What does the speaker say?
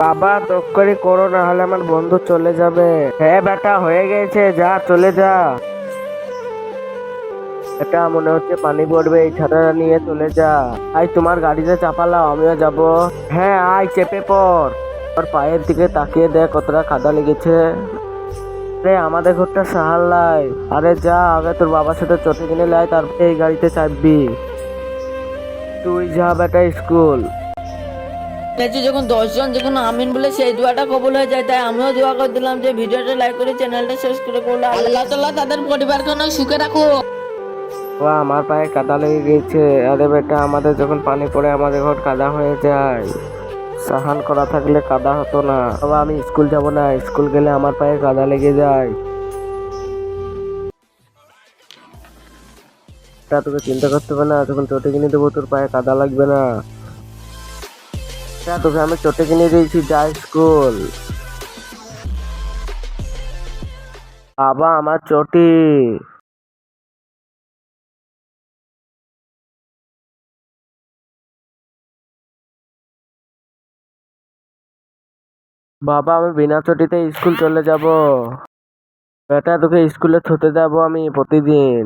বাবা তক্করি করো না হলে আমার বন্ধু চলে যাবে। হ্যাঁ বেটা হয়ে গেছে, যা চলে যা। এটা মনে হচ্ছে পানি পড়বে, এই ছাতাটা নিয়ে চলে যা। আই তোমার গাড়িতে চাপালাও, আমিও যাব। হ্যাঁ আয় চেপে পড়। তোর পায়ের দিকে তাকিয়ে দেখ কতটা কাদা লেগেছে। আরে আমাদের ঘরটা সাহার। আরে যা আগে তোর বাবার সাথে চটে কিনে লাই, তারপরে এই গাড়িতে চাপবি। তুই যা বেটা স্কুল। শুনেছি যখন 10 জন যখন আমিন বলে সেই দোয়াটা কবুল হয়ে যায়, তাই আমিও দোয়া করে দিলাম যে ভিডিওটা লাইক করে চ্যানেলটা সাবস্ক্রাইব করলো। আল্লাহ তাআলা তাদের পরিবারকে অনেক সুখে রাখো। বাবা আমার পায়ে কাদা লেগে গেছে। আরে বেটা আমাদের যখন পানি পড়ে আমাদের ঘর কাদা হয়ে যায়। সাহান করা থাকলে কাদা হতো না। বাবা আমি স্কুল যাব না, স্কুল গেলে আমার পায়ে কাদা লেগে যায়। তা তোকে চিন্তা করতে হবে না, যখন চটে কিনে দেবো তোর পায়ে কাদা লাগবে না। তা তোকে আমি চটে কিনে দিয়েছি, যা স্কুল। বাবা আমার চটি। বাবা আমি বিনা চটিতে স্কুল চলে যাব। বেটা তোকে স্কুলে ছুটে যাবো আমি প্রতিদিন।